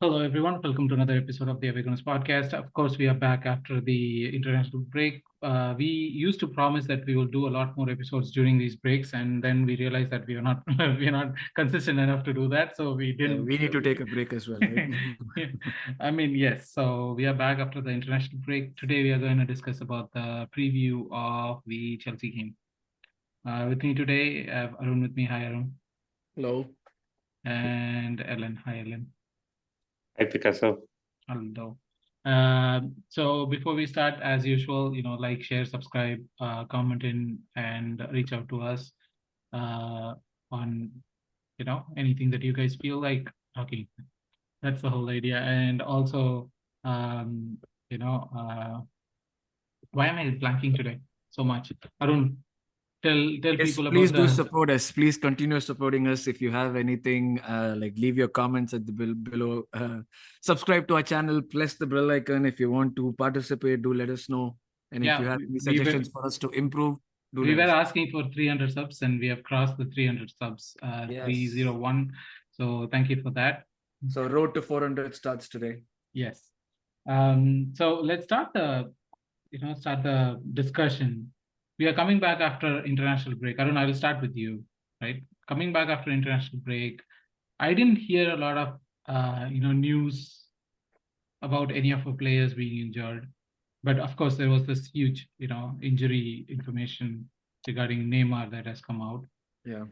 Hello, everyone. Welcome to another episode of the Gooners podcast. Of course, we are back after the international break. We used to promise that we will do a lot more episodes during these breaks, and then we realized that we are not we are not consistent enough to do that, so we Yeah, didn't. we need to take a break as well, right? I mean, yes. So we are back after the international break. Today, we are going to discuss about the preview of the Chelsea game. With me today, I have Arun with me. Hi, Arun. Hello. And Ellen. Hi, Ellen. Hi, Picasso. Hello. So before we start, as usual, like, share, subscribe, comment in, and reach out to us on, anything that you guys feel like talking. That's the whole idea. And also, um, why am I blanking today so much? Arun, tell Yes, people please about do the. support us. Please continue supporting us. If you have anything, like leave your comments at the below. Subscribe to our channel, press the bell icon. If you want to participate, do let us know. And if Yeah, you have any we were suggestions for us to improve, do we let were us. asking for 300 subs, and we have crossed the 300 subs, Yes. 301. So thank you for that. So road to 400 starts today. Yes. So let's start the discussion. We are coming back after international break. Arun, I will start with you, right? Coming back after international break, I didn't hear a lot of news about any of our players being injured. But of course, there was this huge, injury information regarding Neymar that has come out. Yeah.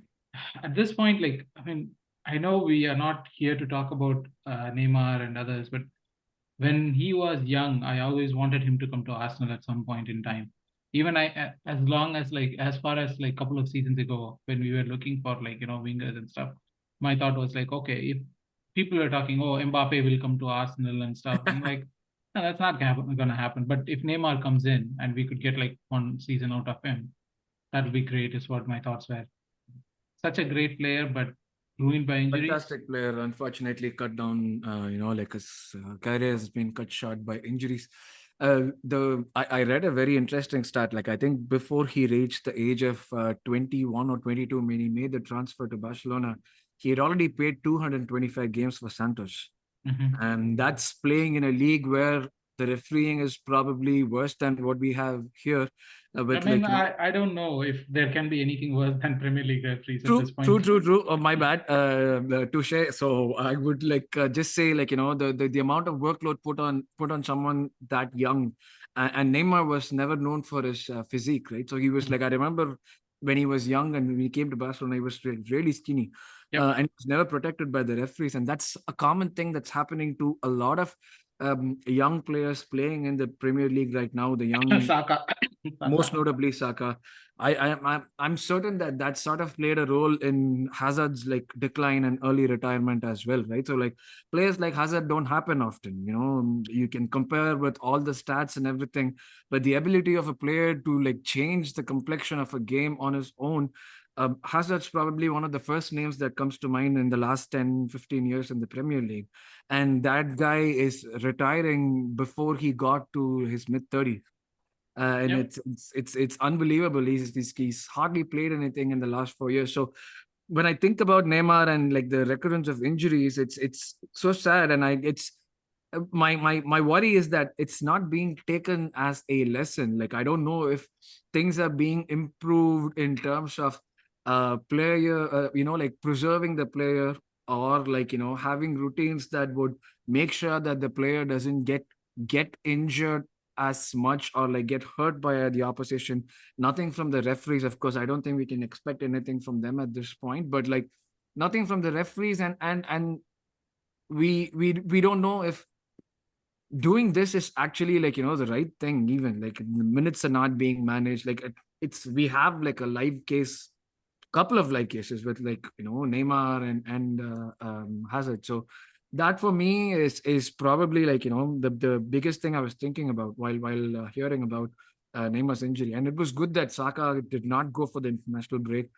At this point, like, I mean, I know we are not here to talk about Neymar and others, but when he was young, I always wanted him to come to Arsenal at some point in time. Even as long as, like, as far as like a couple of seasons ago, when we were looking for, like, wingers and stuff, my thought was like, okay, if people were talking, oh, Mbappe will come to Arsenal and stuff, I'm like, no, that's not gonna happen. But if Neymar comes in and we could get like one season out of him, that would be great. Is what my thoughts were. Such a great player, but ruined by injuries. Fantastic player, unfortunately cut down. Like his career has been cut short by injuries. I read a very interesting stat. Like, I think before he reached the age of 21 or 22, when he made the transfer to Barcelona, he had already played 225 games for Santos, and that's playing in a league where the refereeing is probably worse than what we have here. I With mean, like I don't know if there can be anything worse than Premier League referees at this point. True. Oh, my bad. Touche. So I would like just say, like, the amount of workload put on someone that young, and Neymar was never known for his physique, right? So he was like, I remember when he was young and when he came to Barcelona, he was really skinny, Yep. and he was never protected by the referees, and that's a common thing that's happening to a lot of young players playing in the Premier League right now. The young Saka. most notably Saka. I'm certain that sort of played a role in Hazard's like decline and early retirement as well, right? So like players like Hazard don't happen often. You can compare with all the stats and everything, but the ability of a player to like change the complexion of a game on his own. Hazard's probably one of the first names that comes to mind in the last 10, 15 years in the Premier League. And that guy is retiring before he got to his mid 30s. And Yep. it's unbelievable. He's hardly played anything in the last 4 years. So when I think about Neymar and like the recurrence of injuries, it's so sad. And it's my worry is that it's not being taken as a lesson. Like, I don't know if things are being improved in terms of player, like preserving the player, or like having routines that would make sure that the player doesn't get injured as much or like get hurt by the opposition. Nothing from the referees, of course. I don't think we can expect anything from them at this point, but like nothing from the referees, and we don't know if doing this is actually like the right thing. Even like the minutes are not being managed. Like it's we have like a live case, couple of live cases with like Neymar and Hazard. So That for me is probably like, the biggest thing I was thinking about while hearing about Neymar's injury. And it was good that Saka did not go for the international break,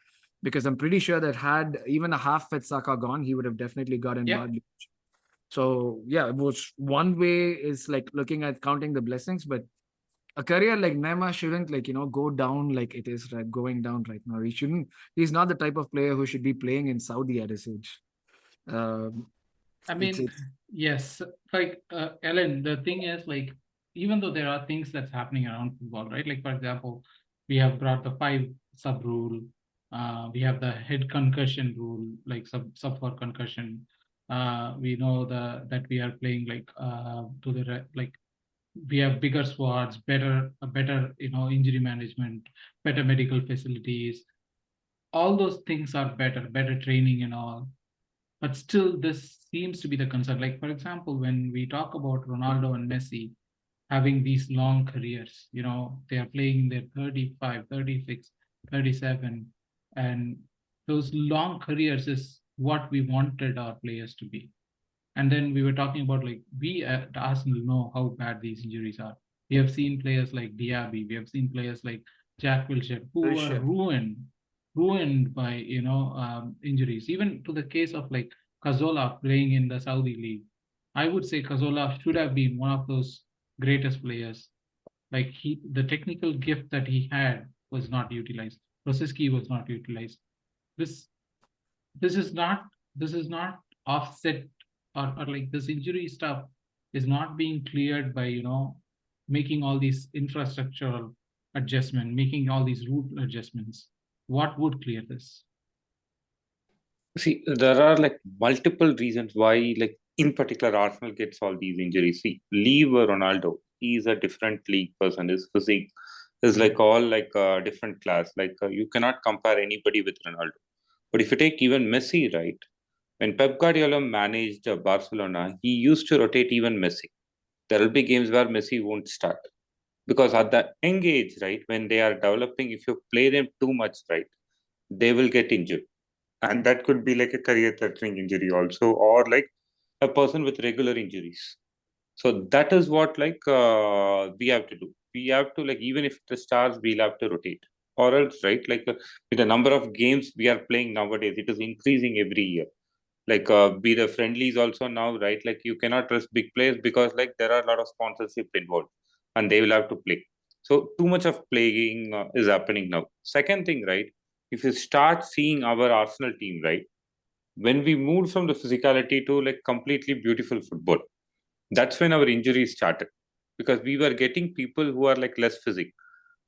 because I'm pretty sure that had even a half fit Saka gone, he would have definitely gotten Yeah. badly. So yeah, it was one way is like looking at counting the blessings, but a career like Neymar shouldn't like go down like it is right going down right now. He shouldn't. He's not the type of player who should be playing in Saudi at his age. Um, I it's mean, yes, like Ellen, the thing is like, even though there are things that's happening around football, right? Like for example, we have brought the five sub rule. We have the head concussion rule, like sub for concussion. We know that we are playing like to the like we have bigger squads, better injury management, better medical facilities. All those things are better training and all. But still, this seems to be the concern. Like, for example, when we talk about Ronaldo and Messi having these long careers, they are playing in their 35, 36, 37, and those long careers is what we wanted our players to be. And then we were talking about like we at Arsenal know how bad these injuries are. We have seen players like Diaby, we have seen players like Jack Wilshere who were Wilshere. ruined by injuries. Even to the case of like Cazorla playing in the Saudi league, I would say Cazorla should have been one of those greatest players. Like the technical gift that he had was not utilized. Rosicky was not utilized. This this is not offset, or like this injury stuff is not being cleared by making all these infrastructural adjustment, making all these route adjustments. What would clear this? See, there are like multiple reasons why, like in particular, Arsenal gets all these injuries. See, leave Ronaldo. He's a different league person. His physique is like all like a different class. Like you cannot compare anybody with Ronaldo. But if you take even Messi, right? When Pep Guardiola managed Barcelona, he used to rotate even Messi. There will be games where Messi won't start because at the young age, right, when they are developing, if you play them too much, right, they will get injured, and that could be like a career-threatening injury also, or like a person with regular injuries. So that is what like we have to do. We have to like even if the stars, we'll have to rotate, or else right like with the number of games we are playing nowadays, it is increasing every year. Like be the friendlies also now, right? Like you cannot trust big players because like there are a lot of sponsorship involved, and they will have to play. So too much of playing is happening now. Second thing, right? If you start seeing our Arsenal team, right, when we moved from the physicality to like completely beautiful football, that's when our injuries started because we were getting people who are like less physic.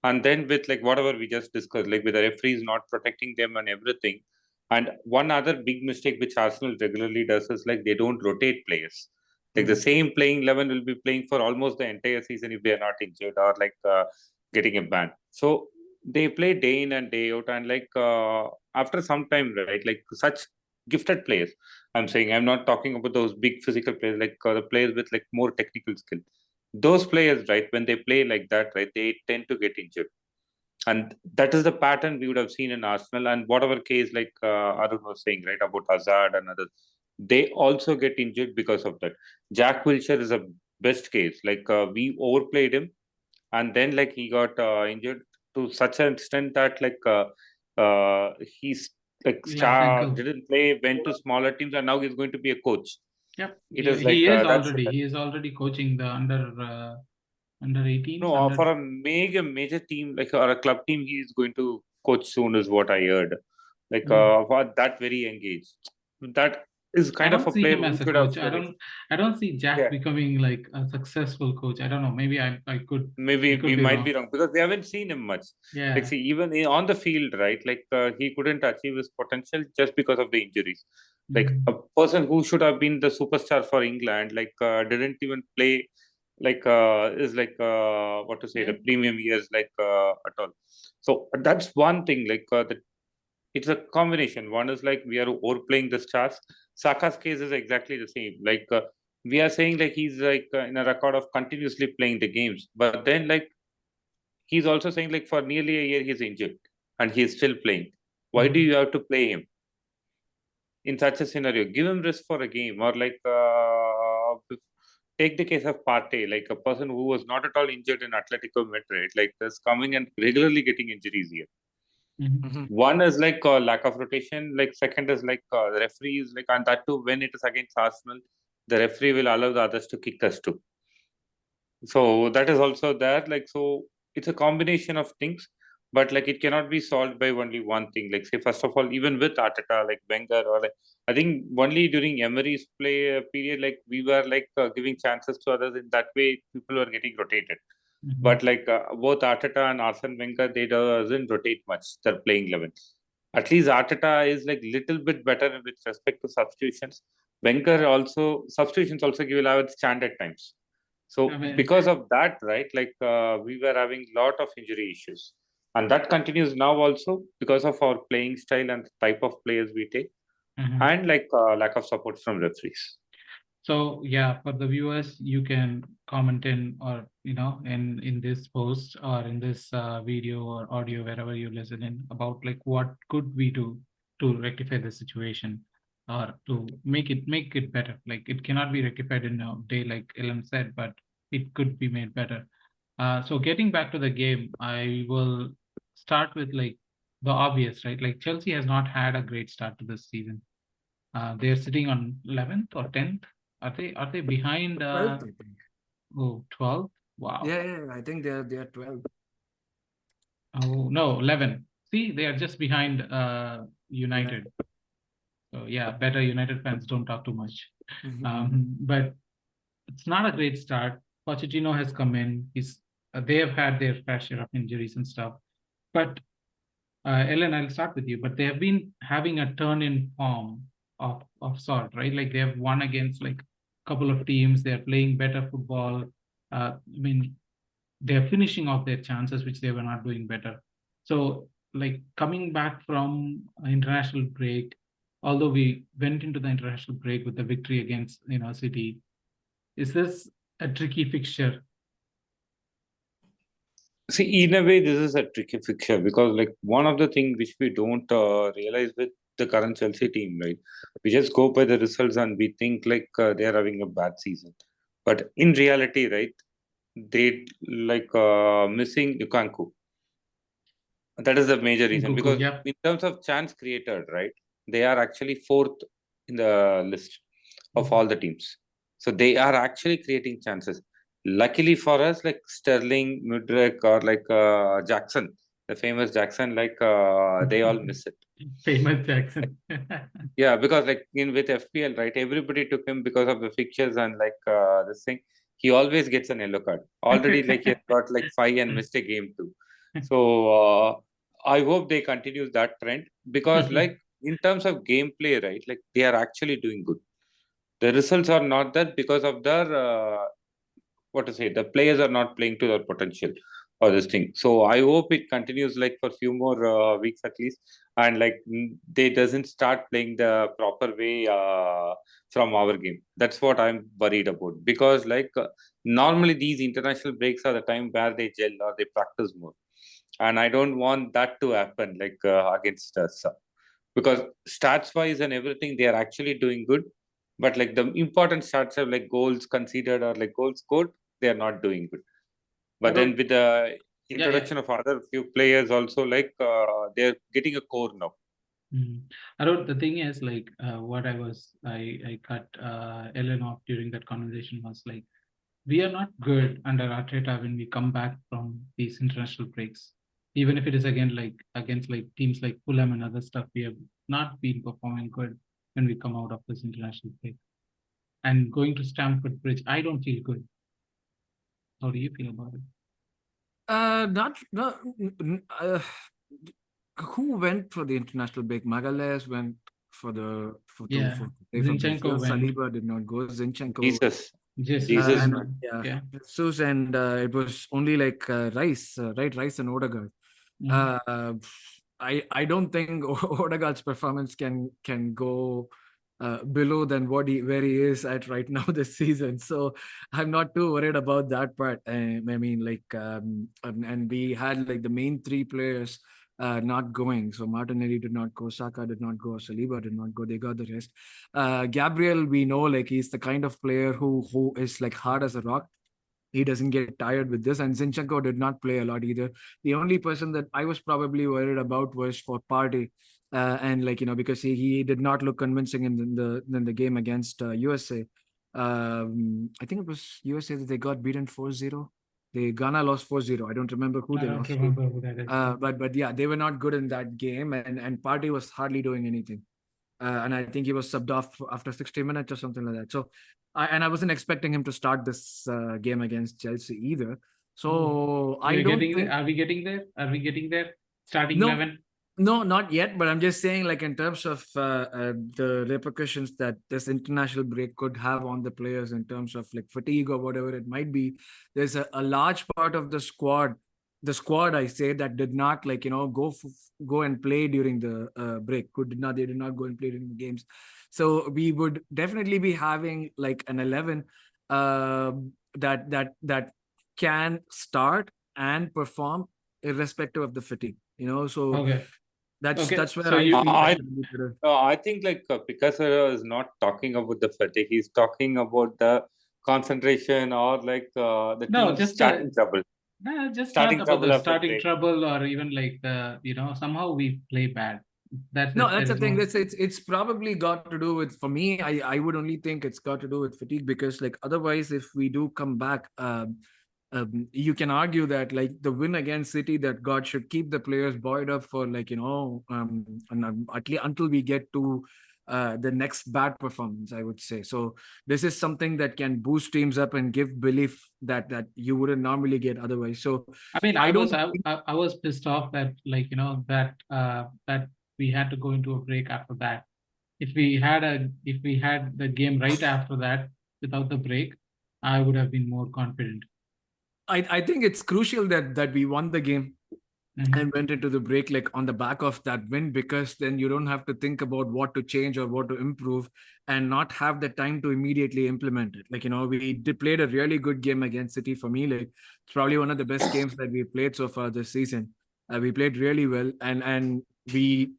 And then with like whatever we just discussed, like with the referees not protecting them and everything. And one other big mistake which Arsenal regularly does is like they don't rotate players. Like the same playing 11 will be playing for almost the entire season if they are not injured or like getting a ban. So they play day in and day out, and like after some time, right? Like such gifted players. I'm saying I'm not talking about those big physical players, like the players with like more technical skill. Those players, right, when they play like that, right, they tend to get injured, and that is the pattern we would have seen in Arsenal. And whatever case, like Arun was saying, right, about Hazard and others, they also get injured because of that. Jack Wilshere is a best case. Like we overplayed him, and then like he got injured to such an extent that like he's like Left star ankle. didn't play, went to smaller teams, and now he's going to be a coach. Yep. It He, is like he is that's already he is already coaching the under 18s, no, under. for a major team like or a club team, he is going to coach soon, is what I heard. Like for that very engaged, that is I kind of don't a see player him who as a should have coach. I finished. don't I don't see Jack Yeah, becoming like a successful coach. I don't know. Maybe I could maybe I we could be might be wrong. wrong because we haven't seen him much. Like Yeah. see, even on the field, right? Like he couldn't achieve his potential just because of the injuries. Like Mm. a person who should have been the superstar for England, like didn't even play. Like is like what to say, Yeah. the premium years, like at all. So that's one thing. Like the it's a combination. One is like we are overplaying the stars. Saka's case is exactly the same. Like we are saying like he's like in a record of continuously playing the games, but then like he's also saying like for nearly a year he's injured and he's still playing. Why do Mm. you have to play him? in such a scenario, give him rest for a game, or like take the case of Partey, like a person who was not at all injured in Atletico Madrid, like is coming and regularly getting injuries here. Mhm. One is like lack of rotation. Like second is like the referee is like, and that too when it is against Arsenal, the referee will allow the others to kick us too. So that is also there. Like so, it's a combination of things, but like it cannot be solved by only one thing. Like say first of all, even with Arteta, like Wenger, or like I think only during Emery's play period, like we were like giving chances to others. In that way, people were getting rotated. But like both Arteta and Arsene Wenger, they doesn't rotate much their playing 11. At least Arteta is like little bit better with respect to substitutions. Wenger also substitutions also give a stand at times. I So mean, because of that, right, like we were having lot of injury issues, and that continues now also because of our playing style and the type of players we take, mhm. and like lack of support from referees. So yeah, for the viewers, you can comment in, or in this post or in this video or audio, wherever you listen in, about like what could we do to rectify the situation, or to make it better. Like it cannot be rectified in a day, like Ellen said, but it could be made better. So getting back to the game, I will start with like the obvious, right? Like Chelsea has not had a great start to this season. They're sitting on 11th or 10th. Are they behind 12th, I think. 12th? Wow. Yeah, I think they are 12. Oh no, 11. See, they are just behind Yeah. United. So yeah, better United fans don't talk too much. Mhm. But it's not a great start. Pochettino has come in. They have had their fair share of injuries and stuff. But Ellen, I'll start with you. But they have been having a turn in form of sort, right? Like they have won against like a couple of teams. They are playing better football. I mean, they're finishing off their chances, which they were not doing better. So, like coming back from an international break, although we went into the international break with the victory against City, is this a tricky fixture? See, in a way, this is a tricky fixture because, like, one of the things which we don't realize with the current Chelsea team, right? We just go by the results and we think like they are having a bad season, but in reality, right? They like missing Lukaku. That is the major reason Nkunku, because yeah. in terms of chance created, right? They are actually fourth in the list of all the teams. So they are actually creating chances. Luckily for us, like Sterling, Mudryk, or like Jackson, the famous Jackson, like they all miss it. Famous Jackson. Yeah, because like in with FPL, right? Everybody took him because of the fixtures and like this thing. He always gets an yellow card. Already, like he has got like 5 and missed a game too. So I hope they continue that trend because like in terms of gameplay, right? Like they are actually doing good. The results are not that because of their what to say, the players are not playing to their potential or this thing. So I hope it continues like for few more weeks at least, and like they doesn't start playing the proper way from our game. That's what I'm worried about because like normally these international breaks are the time where they gel or they practice more, and I don't want that to happen like against us because stats wise and everything they are actually doing good, but like the important stats of like goals conceded or like goals scored, they are not doing good. But then Arun, with the yeah, yeah. introduction of other few players also, like they're getting a core now. Arun, the thing is, like, what I cut Ellen off during that conversation was like, we are not good under Arteta when we come back from these international breaks. Even if it is again like against like teams like Fulham and other stuff, we have not been performing good when we come out of this international break. And going to Stamford Bridge, I don't feel good. How do you feel about it? Not no. Who went for the international break? Magalhaes went for the Yeah, for play for Brazil. Zinchenko went. Saliba did not go. Zinchenko, Jesus, Jesus Jesus, and man. went. yeah, Yeah. Jesus, and it was only like Rice, right? Rice and Odegaard. Mhm. Uh, I don't think Odegaard's performance can go below than where he is at right now this season. So I'm not too worried about that part. I mean, like, and we had like the main three players not going. So Martinelli did not go, Saka did not go, Saliba did not go. They got the rest. Gabriel, we know like he's the kind of player who is like hard as a rock. He doesn't get tired with this. And Zinchenko did not play a lot either. The only person that I was probably worried about was for Partey. And like, because he did not look convincing in the game against USA. I think it was USA that they got beaten 4-0. The Ghana lost 4-0. I don't remember who I they don't lost to. remember who that is. But yeah, they were not good in that game, and Partey was hardly doing anything. And I think he was subbed off after 60 minutes or something like that. So, I wasn't expecting him to start this game against Chelsea either. So I don't think. Are we getting there? Are we getting there? Starting No, 11. no, not yet. But I'm just saying, like in terms of the repercussions that this international break could have on the players in terms of like fatigue or whatever it might be, there's a large part of the squad I say that did not like go and play during the break. They did not go and play during the games. So we would definitely be having like an 11 that can start and perform irrespective of the fatigue. So Okay. that's where So I feel I that I think like Picasso is not talking about the fatigue. He's talking about the concentration or like the No, team's just starting trouble. just Starting not about trouble the of the starting break. trouble or even like somehow we play bad. That's No, it. that's There the is thing. no. It's probably got to do with, for me, I would only think it's got to do with fatigue, because like otherwise, if we do come back, you can argue that like the win against City, that God should keep the players buoyed up for like at least until we get to the next bad performance, I would say. So this is something that can boost teams up and give belief that you wouldn't normally get otherwise. So I mean, I don't. I was pissed off that that we had to go into a break after that. If we had the game right after that without the break, I would have been more confident. I think it's crucial that we won the game and went into the break like on the back of that win, because then you don't have to think about what to change or what to improve, and not have the time to immediately implement it. Like we did played a really good game against City. For me, like it's probably one of the best games that we played so far this season. We played really well, and we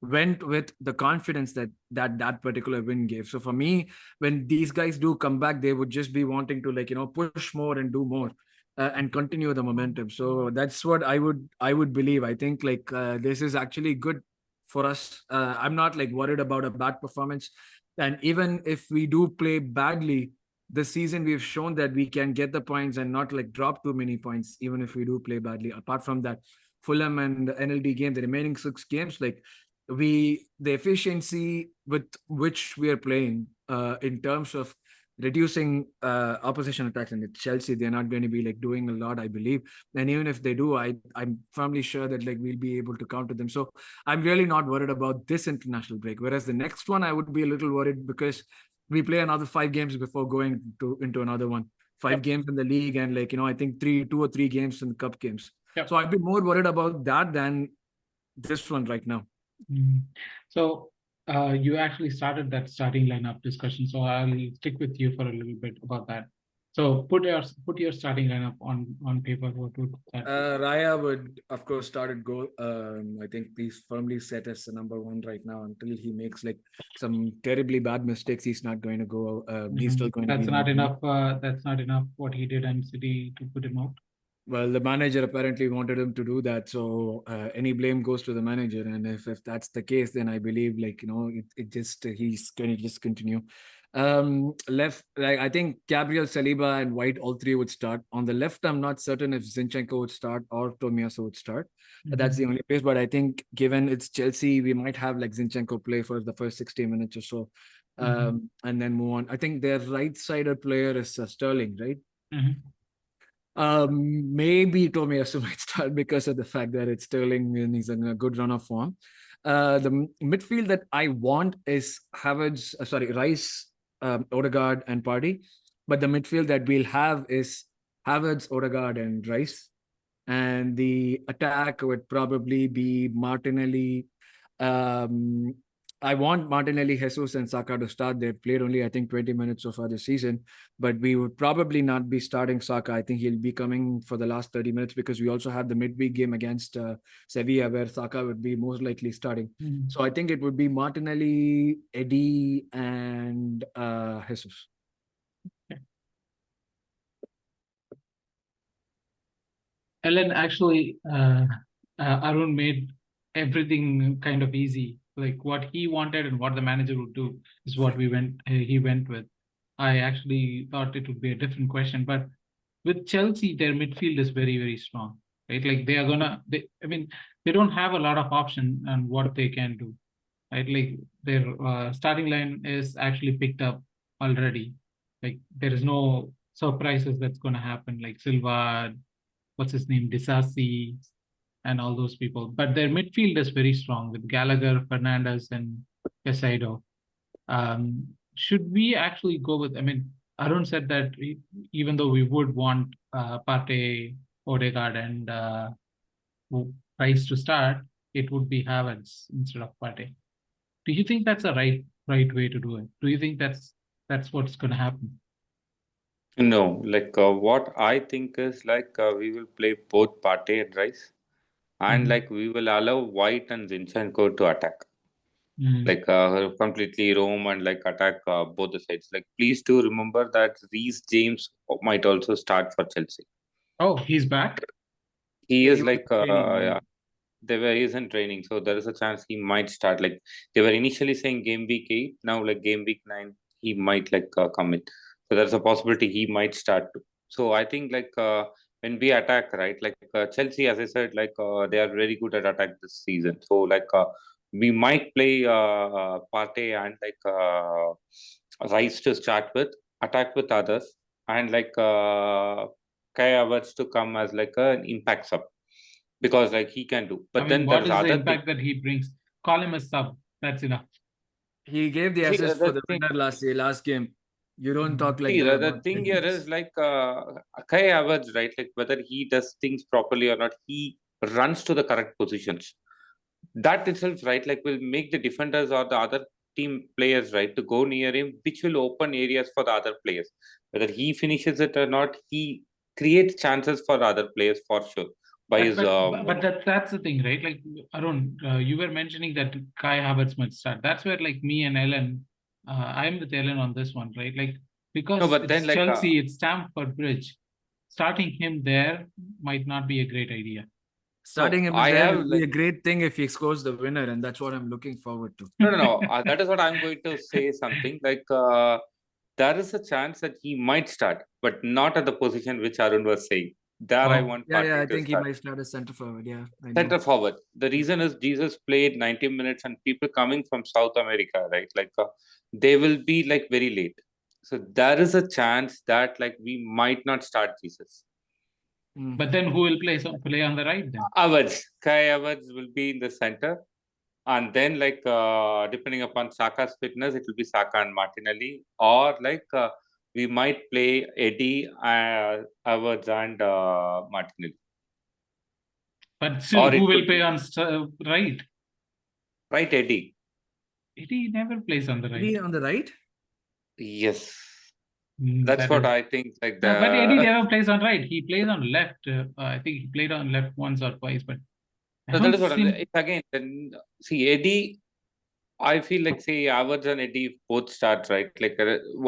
went with the confidence that particular win gave. So for me, when these guys do come back, they would just be wanting to like push more and do more, and continue the momentum. So that's what I would believe. I think like this is actually good for us. I'm not like worried about a bad performance, and even if we do play badly this season, we've shown that we can get the points and not like drop too many points even if we do play badly. Apart from that Fulham and the NLD game, the remaining 6 games, like the efficiency with which we are playing in terms of reducing opposition attacks, and it's Chelsea, they're not going to be like doing a lot, I believe. And even if they do, I'm firmly sure that like we'll be able to counter them. So I'm really not worried about this international break. Whereas the next one, I would be a little worried, because we play another 5 games before going into another one. Five Yep. games in the league, and like I think 2 or 3 games in the cup games. Yep. So I'd be more worried about that than this one right now. So you actually started that starting lineup discussion, so I'll stick with you for a little bit about that. So put your starting lineup on paper. What would that be? Raya would, of course, start at goal. I think he's firmly set as the number one right now. Until he makes like some terribly bad mistakes, he's not going to go. He's still going to be That's not number one. enough. That's not enough. What he did in City to put him out. Well, the manager apparently wanted him to do that, so any blame goes to the manager. And if that's the case, then I believe like it just he's going to just continue. Left, like I think Gabriel, Saliba, and White, all three would start. On the left, I'm not certain if Zinchenko would start or Tomiyasu would start. That's the only place. But I think given it's Chelsea, we might have like Zinchenko play for the first 60 minutes or so, and then move on. I think their right-sided player is Sterling, right? Maybe Tomiyasu might start because of the fact that it's Sterling and he's in a good run of form. The midfield that I want is Havertz, Rice, Odegaard, and Partey. But the midfield that we'll have is Havertz, Odegaard, and Rice. And the attack would probably be Martinelli, I want Martinelli, Jesus, and Saka to start. They've played only, I think, 20 minutes so far this season, but we would probably not be starting Saka. I think he'll be coming for the last 30 minutes because we also have the midweek game against Sevilla where Saka would be most likely starting. So I think it would be Martinelli, Eddie, and Jesus. Ellen, actually, Arun made everything kind of easy. Like what he wanted and what the manager would do is what he went with. I actually thought it would be a different question, but with Chelsea, their midfield is very, very strong, right? Like I mean, they don't have a lot of option on what they can do, right? Like their starting line is actually picked up already. Like there is no surprises that's going to happen, like Silva, what's his name, Disasi, and all those people. But their midfield is very strong with Gallagher, Fernandez, and Pesaido. Should we actually go with? I mean, Arun said that even though we would want Partey, Odegaard, and Rice to start, it would be Havertz instead of Partey. Do you think that's a right way to do it? Do you think that's what's going to happen? No, like what I think is like we will play both Partey and Rice, and like we will allow White and Zinchenko to attack, like completely roam and like attack both the sides. Like please do remember that Reece James might also start for Chelsea. Oh, he's back. He Yeah, is he was like training, yeah, he is in training, so there is a chance he might start. Like they were initially saying game week 8, now like game week 9, he might like come in. So there's a possibility he might start too. So I think like when we attack, right, like Chelsea, as I said, like they are very good at attack this season. So like we might play Partey and like Rice to start with, attack with others, and like Kai Havertz to come as like an impact sub because like he can do. But I mean, then there's what is the other thing. impact that he brings? Call him a sub. That's enough. He gave the See, assist for the the thing, winner last game. You don't talk like see, that the about thing here players. is like Kai Havertz, right? Like whether he does things properly or not, he runs to the correct positions. That itself, right, like will make the defenders or the other team players, right, to go near him, which will open areas for the other players. Whether he finishes it or not, he creates chances for other players for sure by But his but but movement. that's the thing, right? Like Arun, you were mentioning that Kai Havertz might start. That's where like me and Ellen, I'm with Ellen on this one, right? Like No, because but then it's like Chelsea, it's Stamford Bridge. Starting him there might not be a great idea. Starting no, him I there have will be like a great thing if he scores the winner, and that's what I'm looking forward to. no. That is what I'm going to say. Something like there is a chance that he might start, but not at the position which Arun was saying. There, I Oh, want Yeah, Partey I to think he start. might start as center forward. Yeah, I know. Center forward. The reason is Jesus played 90 minutes, and people coming from South America, right? Like they will be like very late. So there is a chance that like we might not start Jesus. but then who will play on the right then? Kai Havertz will be in the center. And then, like, depending upon Saka's fitness, it will be Saka and Martinelli, or like we might play Eddie, Havertz, and Martinelli, But still, or who it will could play be on right? right Eddie. He never plays on the Is he right. on the right? Yes, that's That what is I think. Like no, but Eddie the never plays on right. He plays on left. I think he played on left once or twice, but I so that don't is what see. it's again. Then see Eddie. I feel like say Havertz and Eddie both start right. Like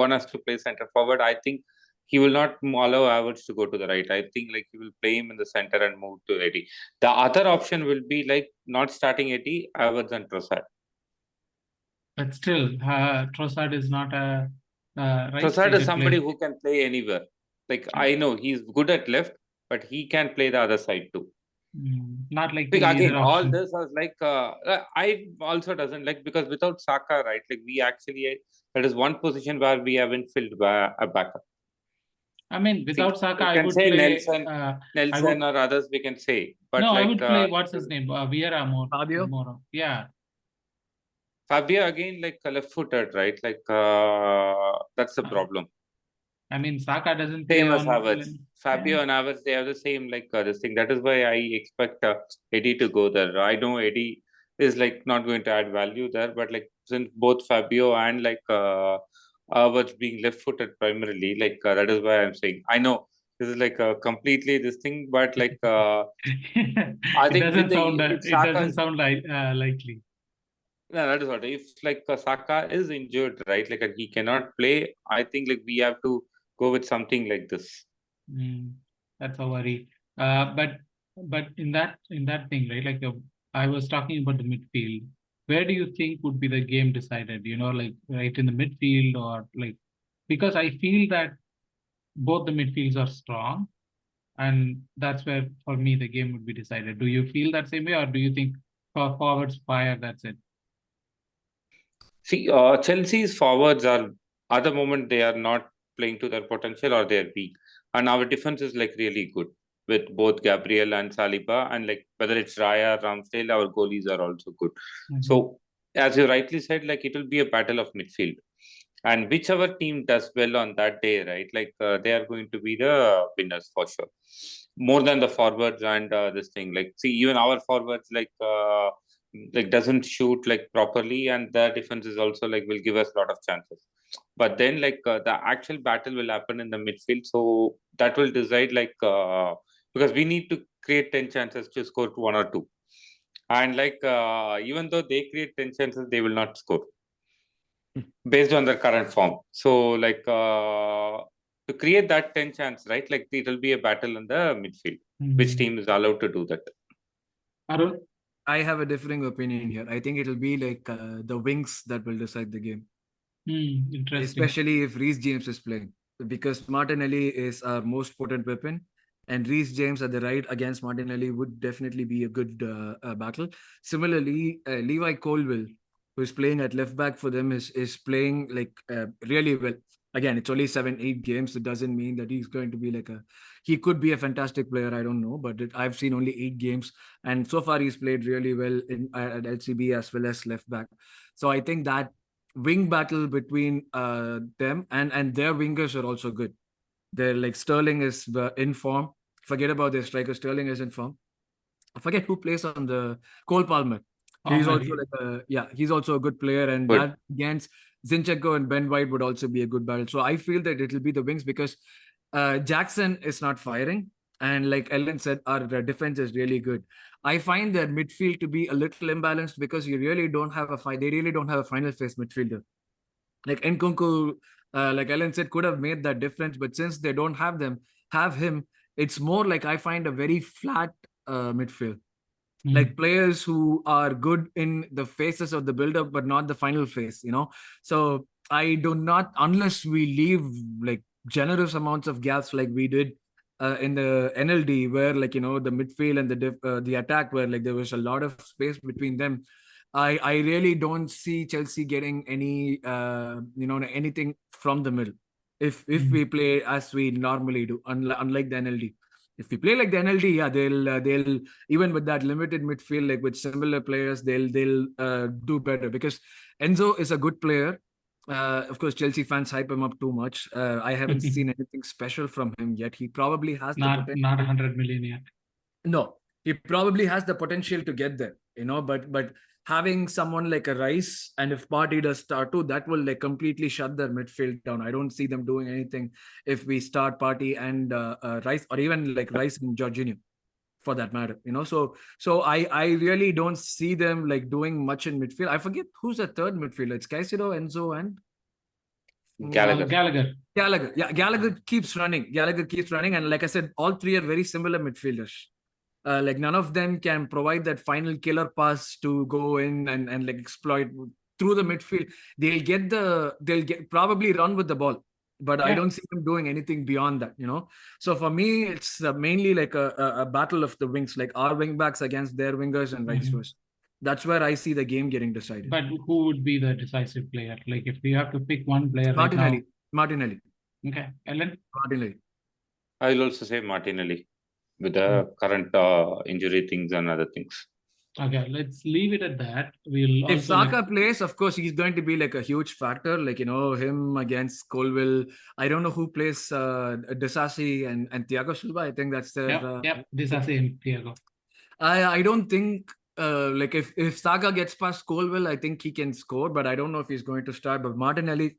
one has to play center forward. I think he will not allow Havertz to go to the right. I think like he will play him in the center and move to Eddie. The other option will be like not starting Eddie, Havertz and Trossard. But still, Trossard is not a Trossard is right-sided somebody player. who can play anywhere. Like I know he's good at left, but he can play the other side too. Not like Like, the again, either all option. this was like I also doesn't like because without Saka, right? Like we actually that is one position where we haven't filled by a backup. I mean, See, without Saka, we I can would say play. Nelson, I would or others we can say, no, but I like would play. What's his name? Vieira more. Fabio? More. Yeah. Fabio again like left-footed, right? Like that's the Uh, problem. I mean, Saka doesn't play Same as on. Havertz. Yeah. Fabio and Havertz, they have the same like this thing. That is why I expect Eddie to go there. I know Eddie is like not going to add value there. But like since both Fabio and like was being left-footed primarily, like that is why I'm saying. I know this is like completely this thing, but like I It think with doesn't the sound if it Saka doesn't is sound likely. yeah, that is what if like Saka is injured, right? Like and he cannot play. I think like we have to go with something like this. Mm, that's a worry. But in that thing, right? Like I was talking about the midfield. Where do you think would be the game decided? Like right in the midfield or like because I feel that both the midfields are strong, and that's where for me the game would be decided. Do you feel that same way, or do you think for forwards fire? That's it. See, Chelsea's forwards are at the moment they are not playing to their potential or they're weak, and our defense is like really good with both Gabriel and Saliba, and like whether it's Raya, Ramsdale, our goalies are also good. Mm-hmm. So, as you rightly said, like it will be a battle of midfield, and whichever team does well on that day, right? Like they are going to be the winners for sure. More than the forwards and this thing, like see, even our forwards like doesn't shoot like properly, and their defense is also like will give us a lot of chances. But then like the actual battle will happen in the midfield, so that will decide like because we need to create 10 chances to score one or two, and like even though they create 10 chances, they will not score based on their current form. So like to create that 10 chance, right? Like it will be a battle in the midfield. Which Mm-hmm. team is allowed to do that? Arun? I have a differing opinion here. I think it'll be like the wings that will decide the game, Interesting. especially if Reece James is playing, because Martinelli is our most potent weapon, and Reece James at the right against Martinelli would definitely be a good battle. Similarly, Levi Colwill, who is playing at left back for them, is playing like really well. Again, it's only 7, 8 games. It doesn't mean that he's going to be like a. He could be a fantastic player. I don't know, but I've seen only 8 games, and so far he's played really well in at LCB as well as left back. So I think that wing battle between them and their wingers are also good. They're like Sterling is in form. Forget about their striker. Sterling is in form. I forget who plays on the Cole Palmer. He's also Comedy. like he's also a good player, and Good. that against Zinchenko and Ben White would also be a good battle. So I feel that it'll be the wings because Jackson is not firing, and like Ellen said, our defense is really good. I find their midfield to be a little imbalanced because you really don't have a fight. They really don't have a final phase midfielder. Like Nkunku, like Ellen said, could have made that difference, but since they don't have him, it's more like I find a very flat midfield. Like players who are good in the phases of the build-up, but not the final phase. So I do not, unless we leave like generous amounts of gaps like we did in the NLD, where like the midfield and the attack, where like there was a lot of space between them. I really don't see Chelsea getting anything from the middle if we play as we normally do, unlike the NLD. If we play like the NLD, yeah, they'll even with that limited midfield, like with similar players, they'll do better because Enzo is a good player. Of course, Chelsea fans hype him up too much. I haven't seen anything special from him yet. He probably has the Not potential. 100 million yet. No, he probably has the potential to get there. But having someone like a Rice, and if Party does start too, that will like completely shut their midfield down. I don't see them doing anything if we start Party and Rice, or even like Rice and Jorginho for that matter. So I really don't see them like doing much in midfield. I forget who's the third midfielder. It's Caicedo, Enzo, and Gallagher. Gallagher. Gallagher. Yeah, Gallagher keeps running. Gallagher keeps running, and like I said, all three are very similar midfielders. Like none of them can provide that final killer pass to go in and like exploit through the midfield. They'll get probably run with the ball, but I Yeah. don't see them doing anything beyond that. So for me, it's mainly like a battle of the wings, like our wing backs against their wingers and vice versa. That's where I see the game getting decided. But who would be the decisive player? Like if we have to pick one player right now. Martinelli. Okay, Ellen? Martinelli. I will also say Martinelli with the current injury things and other things. Okay, let's leave it at that. We'll If also Saka plays, of course, he's going to be like a huge factor. Like, him against Colville. I don't know who plays Desasi and Thiago Silva. I think that's their. Yep, this is same Thiago. I don't think like if Saka gets past Colwell, I think he can score, but I don't know if he's going to start. But Martinelli,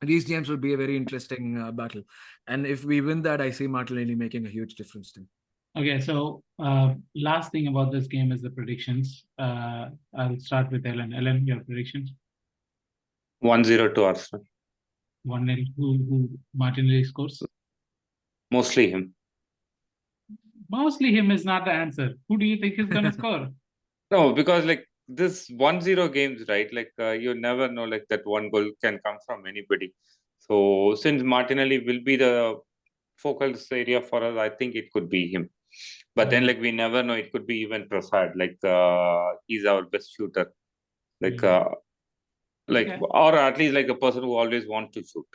these games will be a very interesting battle. And if we win that, I see Martinelli making a huge difference too. Okay, so last thing about this game is the predictions. I'll start with Ellen. Ellen, your predictions? 1-0 to Arsenal. 1-0. Who Martinelli scores? Mostly him. Mostly him is not the answer. Who do you think is going to score? No, because like this 1-0 games, right? Like you never know, like that one goal can come from anybody. So since Martinelli will be the focal area for us, I think it could be him. But then, like we never know, it could be even Prasad. Like he's our best shooter. Like Okay. or at least like a person who always wants to shoot.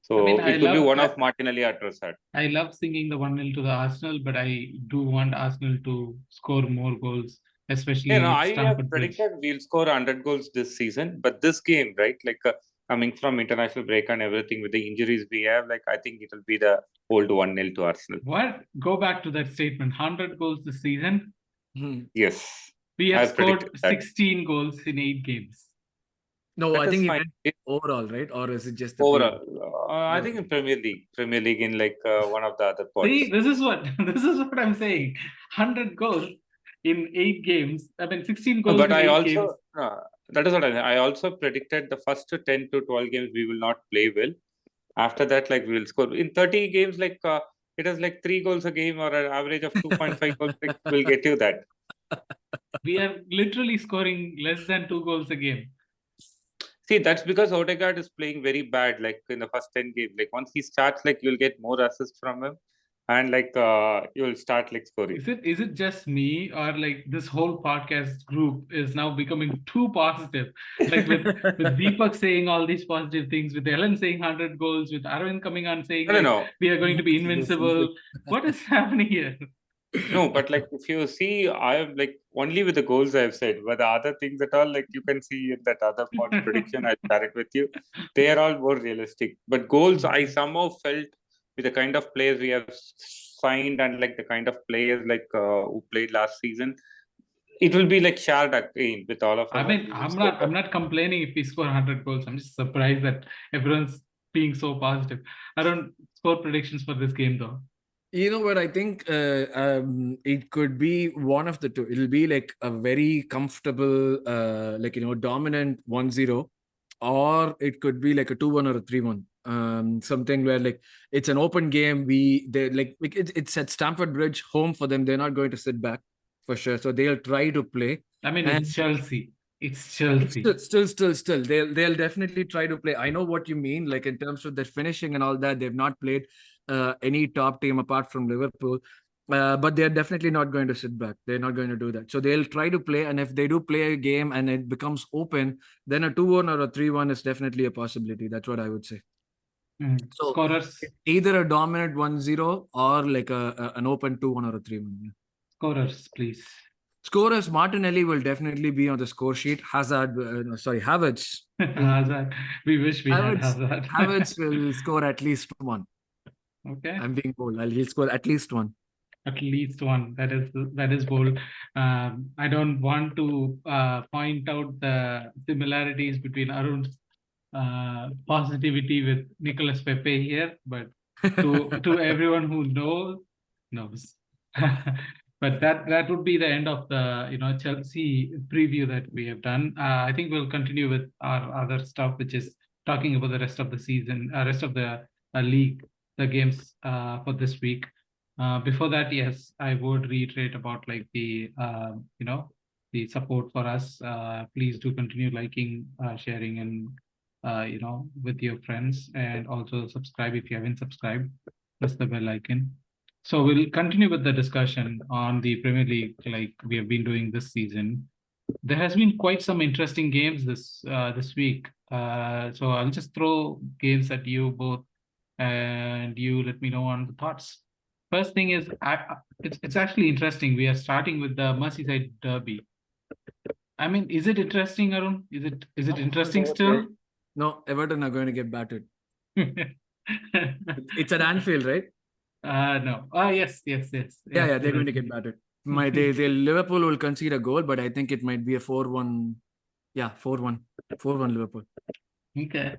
So I it could be love one of Martinelli or Prasad. I love singing the 1-0 to the Arsenal, but I do want Arsenal to score more goals, especially You know, at I have Stamford Bridge. predicted we'll score 100 goals this season, but this game, right, like coming from international break and everything with the injuries we have, like I think it will be the old 1-0 to Arsenal. What? Go back to that statement. 100 goals this season. Yes. We have I've scored predicted that. 16 goals in 8 games. No, That I is think he fine. meant overall, right? Or is it just the Overall, I think in Premier League in like one of the other pods. See, this is what I'm saying. 100 goals in 8 games. I mean, 16 goals But in I 8 also, games. that is what I also predicted the first 10 to 12 games we will not play well. After that, like we will score in 30 games, like it is like 3 goals a game or an average of 2.5 goals, like will get you that. We are literally scoring less than 2 goals a game. See, that's because Odegaard is playing very bad, like in the first 10 games. Like once he starts, like you'll get more assists from him, and like you'll start like scoring. Is it just me, or like this whole podcast group is now becoming too positive? Like with Deepak saying all these positive things, with Ellen saying 100 goals, with Arvind coming on saying No. we are going to be invincible. What is happening here? No, but like if you see, I am like only with the goals I've said, but the other things at all, like you can see in that other pod prediction, I'll share it with you. They are all more realistic. But goals, I somehow felt with the kind of players we have signed and like the kind of players like who played last season, it will be like shared again with all of us. I mean, I'm not complaining if we score 100 goals. I'm just surprised that everyone's being so positive. I don't score predictions for this game though. You know what? I think it could be one of the two. It'll be like a very comfortable, dominant 1-0, or it could be like a 2-1 or a 3-1. Something where like it's an open game. It's at Stamford Bridge, home for them. They're not going to sit back for sure. So they'll try to play. I mean, it's Chelsea. It's Chelsea. Still. They'll definitely try to play. I know what you mean. Like in terms of their finishing and all that, they've not played any top team apart from Liverpool. But they're definitely not going to sit back. They're not going to do that. So they'll try to play. And if they do play a game and it becomes open, then a 2-1 or a 3-1 is definitely a possibility. That's what I would say. So scorers, either a dominant 1-0 or like an open 2-1 or a 3-1. Yeah. Scorers, please. Scorers, Martinelli will definitely be on the score sheet. Havertz. Hazard. We wish we had Hazard. Havertz will score at least 1. Okay. I'm being bold. He'll score at least 1. At least 1. That is bold. I don't want to point out the similarities between Arun's positivity with Nicolas Pepe here, but to everyone who knows. But that would be the end of the Chelsea preview that we have done. I think we'll continue with our other stuff, which is talking about the rest of the season, rest of the league, the games for this week. Before that, yes, I would reiterate about like the the support for us. Please do continue liking, sharing, and with your friends, and also subscribe if you haven't subscribed. Press the bell icon. So we'll continue with the discussion on the Premier League, like we have been doing this season. There has been quite some interesting games this week. So I'll just throw games at you both, and you let me know on the thoughts. First thing is, it's actually interesting. We are starting with the Merseyside derby. I mean, is it interesting, Arun? Is it interesting still? No, Everton are going to get battered. It's at Anfield, right? No. Yes. Yeah, they're going to get battered. they Liverpool will concede a goal, but I think it might be a 4-1. Yeah, 4-1. 4-1 Liverpool. Okay.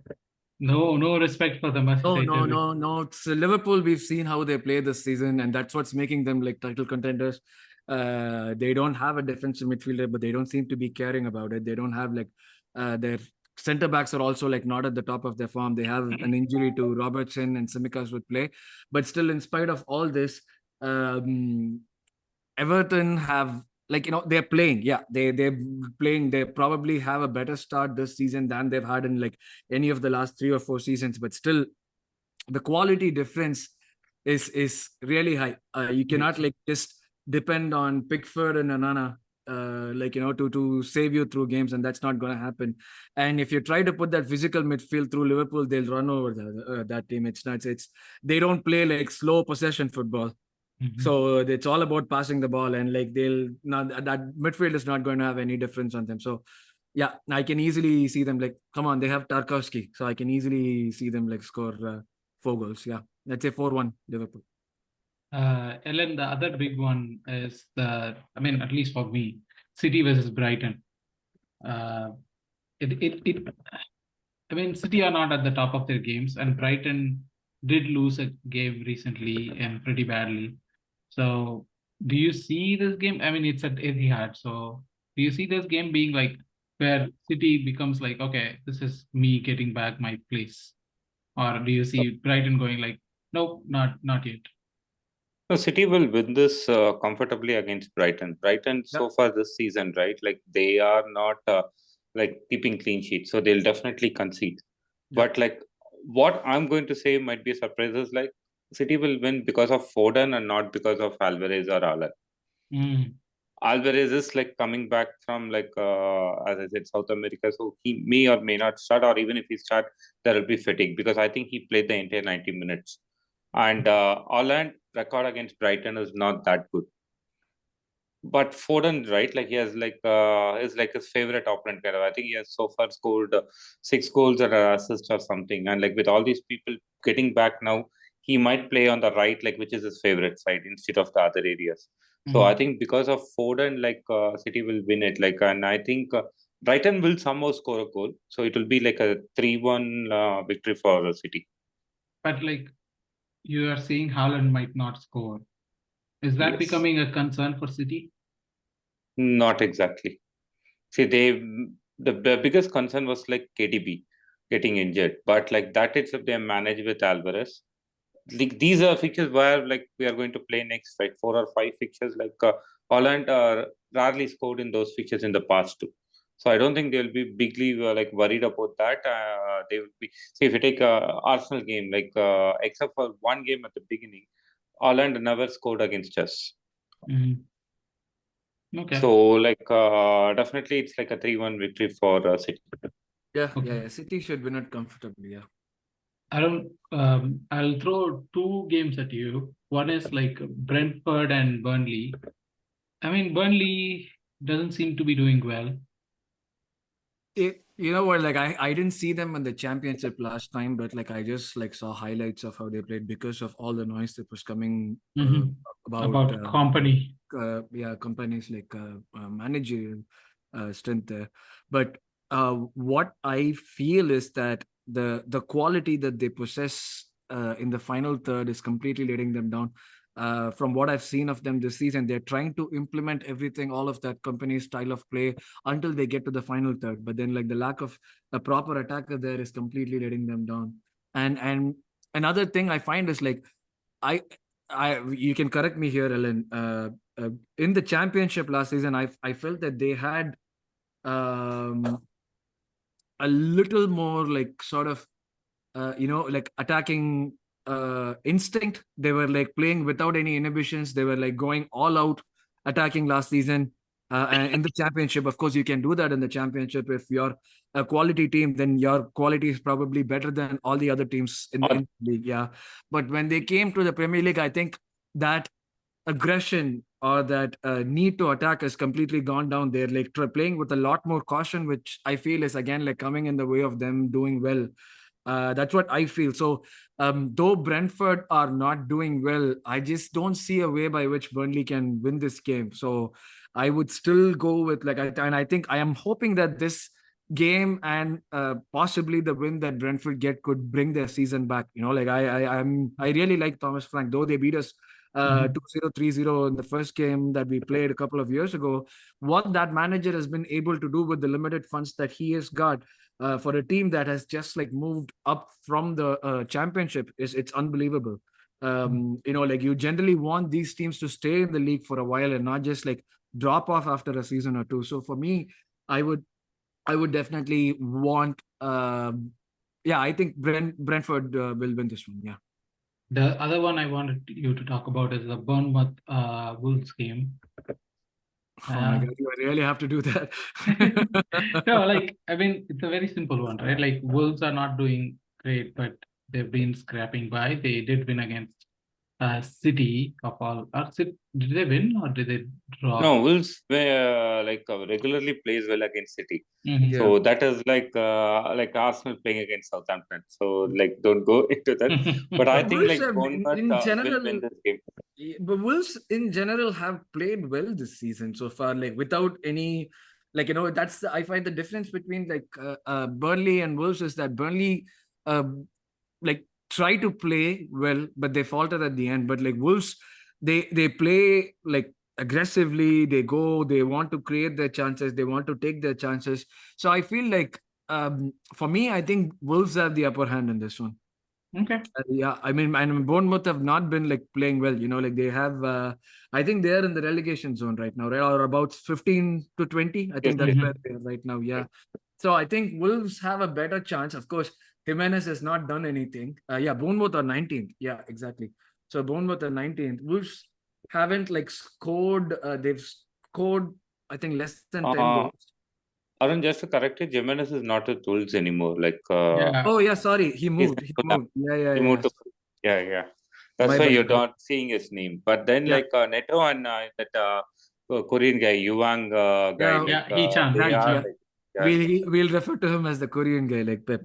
No respect for the Merseyside derby. No. It's Liverpool. We've seen how they play this season, and that's what's making them like title contenders. They don't have a defensive midfielder, but they don't seem to be caring about it. They don't have like their centre backs are also like not at the top of their form. They have an injury to Robertson and Simicas would play, but still, in spite of all this, Everton have like they're playing. Yeah, they're playing. They probably have a better start this season than they've had in like any of the last 3 or 4 seasons. But still, the quality difference is really high. You cannot like just depend on Pickford and Anana to save you through games, and that's not going to happen. And if you try to put that physical midfield through Liverpool, they'll run over that team. It's they don't play like slow possession football. So it's all about passing the ball, and like they'll not that midfield is not going to have any difference on them. So yeah, I can easily see them like, come on, they have Tarkowski, so I can easily see them like score 4 goals. Yeah, let's say 4-1 Liverpool. Ellen, the other big one is at least for me, City versus Brighton. City are not at the top of their games, and Brighton did lose a game recently and pretty badly. So, do you see this game? I mean, it's at Etihad. So, do you see this game being like where City becomes like, okay, this is me getting back my place, or do you see Brighton going like, nope, not yet? No, City will win this comfortably against Brighton. Brighton so far this season, right? Like they are not like keeping clean sheets, so they'll definitely concede. But like what I'm going to say might be a surprise is like City will win because of Foden and not because of Alvarez or Haaland. Alvarez is like coming back from like as I said, South America, so he may or may not start, or even if he start, there will be fatigue because I think he played the entire 90 minutes. And Haaland record against Brighton is not that good. But Foden, right? Like he has like is like his favorite opponent kind of. I think he has so far scored 6 goals or an assist or something. And like with all these people getting back now, he might play on the right, like which is his favorite side instead of the other areas. So I think because of Foden, like City will win it. Like, and I think Brighton will somehow score a goal. So it will be like a 3-1 victory for City. But like you are saying, Haaland might not score. Is that becoming a concern for City? Not exactly. See, the biggest concern was like KDB getting injured, but like that itself they managed with Alvarez. Like these are fixtures where like we are going to play next, like 4 or 5 fixtures. Like Holland rarely scored in those fixtures in the past too. So I don't think they'll be bigly like worried about that. They will be. See, if you take Arsenal game, like except for one game at the beginning, Holland never scored against us. Okay. So like definitely it's like a 3-1 victory for City. Yeah. City should win it comfortably. Yeah. I'll throw 2 games at you. One is like Brentford and Burnley. I mean, Burnley doesn't seem to be doing well. You know what? Like I didn't see them in the championship last time, but like I just like saw highlights of how they played because of all the noise that was coming about company. Companies like managerial strength there. But what I feel is that the quality that they possess in the final third is completely letting them down. From what I've seen of them this season, they're trying to implement everything, all of that company's style of play until they get to the final third. But then like the lack of a proper attacker there is completely letting them down. And another thing I find is like I you can correct me here, Ellen. In the championship last season, I felt that they had a little more like sort of like attacking instinct. They were like playing without any inhibitions. They were like going all out attacking last season. And in the championship, of course, you can do that in the championship. If you're a quality team, then your quality is probably better than all the other teams in the league. Yeah. But when they came to the Premier League, I think that aggression or that need to attack has completely gone down. They're like playing with a lot more caution, which I feel is again like coming in the way of them doing well. That's what I feel. So, though Brentford are not doing well, I just don't see a way by which Burnley can win this game. So, I would still go with and I think I am hoping that this game and possibly the win that Brentford get could bring their season back. I really like Thomas Frank, though they beat us 2-0, 3-0 in the first game that we played a couple of years ago. What that manager has been able to do with the limited funds that he has got for a team that has just like moved up from the championship it's unbelievable. You generally want these teams to stay in the league for a while and not just like drop off after a season or two. So for me, I would definitely want I think Brentford will win this one. Yeah. The other one I wanted you to talk about is the Bournemouth Wolves game. Oh my God, you really have to do that. No, I mean, it's a very simple one, right? Like Wolves are not doing great, but they've been scraping by. They did win against City of all. Did they win or did they draw? No, Wolves regularly plays well against City. Mhm. So that is like Arsenal playing against Southampton. So don't go into that. But I think Wolves like have, Bournemouth in will general, win this game. but Wolves in general have played well this season so far, like without any, I find the difference between Burnley and Wolves is that Burnley, uh, try to play well, but they falter at the end. But like Wolves, they play like aggressively. They want to create their chances. They want to take their chances. So I feel like, for me, I think Wolves have the upper hand in this one. Okay. Yeah, I mean, and Bournemouth have not been like playing well. They have. I think they are in the relegation zone right now, right, or about 15 to 20. I think that's Mhm. where they are right now. Yeah. So I think Wolves have a better chance. Of course, Jimenez has not done anything. Yeah, Bournemouth are 19th. Yeah, exactly. So Bournemouth are 19th. Wolves haven't like scored. They've scored, I think, less than 10 Uh, goals. Arun, just to correct you, Jimenez is not with Wolves anymore. Yeah. Oh yeah, sorry, he he's moved. He moved. Yeah, yeah, he yeah. moved to yeah. That's My why bad. you're not seeing his name. But then Yeah, Neto and that Korean guy, Yuang guy, yeah. Yeah, Hee-chan, they That are yeah. Hee-chan. like yeah, We'll refer to him as the Korean guy, like Pep.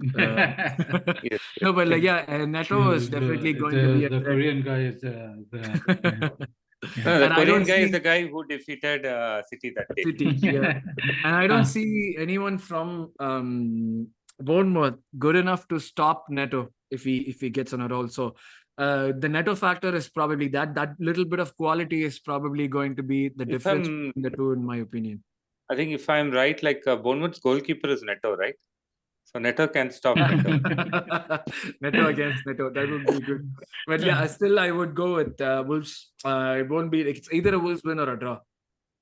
yes, No, but yes. Neto is definitely going to be a The threat. Korean guy is yeah. No, the And I Korean don't guy is the see guy who defeated City that day. City, yeah. And I don't Uh, see anyone from Bournemouth good enough to stop Neto if he gets on a roll. So the Neto factor is probably that little bit of quality is probably going to be the If difference I'm, between the two, in my opinion. I think if I'm right, Bournemouth's goalkeeper is Neto, right? So Neto can stop Neto. Neto against Neto, that would be good. But yeah, still I would go with Wolves. It won't be it's either a Wolves win or a draw.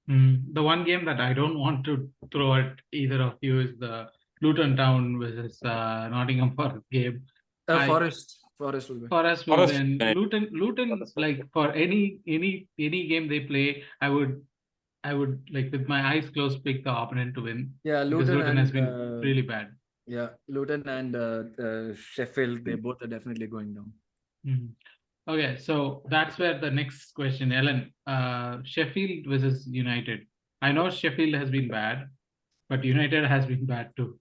The one game that I don't want to throw at either of you is the Luton Town versus Nottingham Forest game. Forest will win. Forest will Forest, win. Luton, Forest. like for any game they play, I would like with my eyes closed pick the opponent to win. Yeah, Because Luton has been really bad. Luton and Sheffield, they both are definitely going down. Mhm. Okay, so that's where the next question, Ellen. Sheffield versus United. I know Sheffield has been bad, but United has been bad too.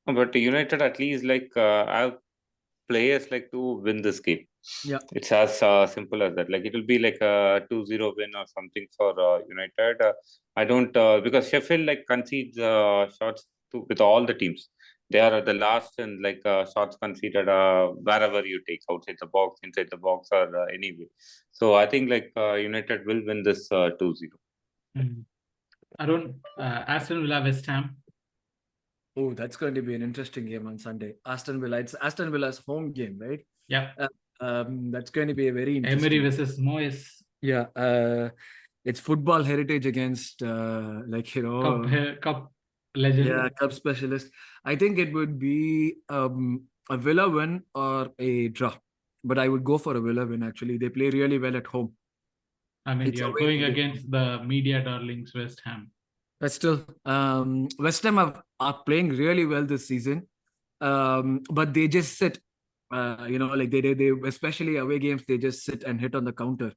But United at least have players to win this game. Yeah. It's as simple as that. It will be like a 2-0 win or something for United. I don't because Sheffield concedes shots with all the teams. They are at the last and shots conceded wherever you take, outside the box, inside the box, or anyway. So I think United will win this 2-0. Arun, Aston Villa West Ham. Oh, that's going to be an interesting game on Sunday. It's Aston Villa's home game, right? Yeah. That's going to be a very interesting. Emery versus Moyes. Yeah. It's football heritage against Cup legend. Yeah, cup specialist. I think it would be a Villa win or a draw, but I would go for a Villa win. Actually, they play really well at home. I mean, It's you're away going from the against the media darlings West Ham. But still, West Ham are playing really well this season, but they just sit. They especially away games, they just sit and hit on the counter.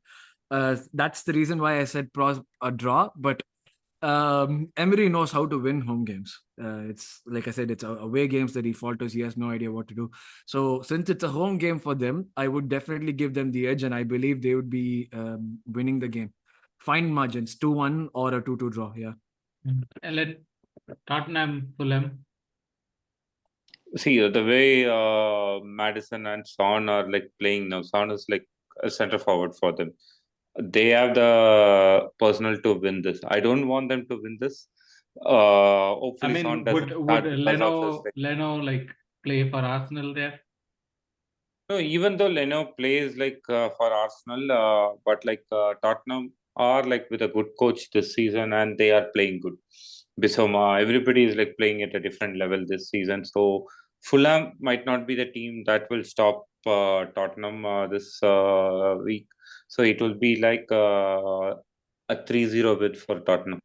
That's the reason why I said a draw. But Emery knows how to win home games. It's like I said, it's away games that he falters. He has no idea what to do. So since it's a home game for them, I would definitely give them the edge, and I believe they would be winning the game. Fine margins, 2-1 or a 2-2 draw. Yeah. And let Tottenham, Fulham. See, the way Madison and Son are like playing now, Son is like a center forward for them. They have the personnel to win this. I don't want them to win this. I Hopefully, Son mean, doesn't would start because of his Leno like play for Arsenal there? No, even though Leno plays like for Arsenal, but like Tottenham are like with a good coach this season and they are playing good. Bissouma, everybody is like playing at a different level this season. So Fulham might not be the team that will stop Tottenham this week. So it will be like a 3-0 win for Tottenham.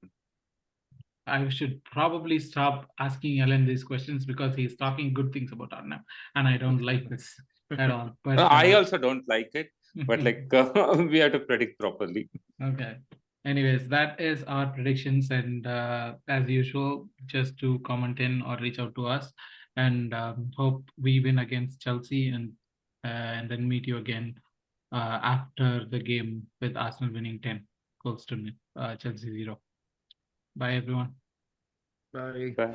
I should probably stop asking Ellen these questions because he's talking good things about Tottenham, and I don't like this at all. But I also don't like it, but like we have to predict properly. Okay. Anyways, that is our predictions, and as usual, just to comment in or reach out to us, and hope we win against Chelsea, and then meet you again after the game with Arsenal winning 10 goals to Chelsea 0. Bye, everyone. Bye. Bye.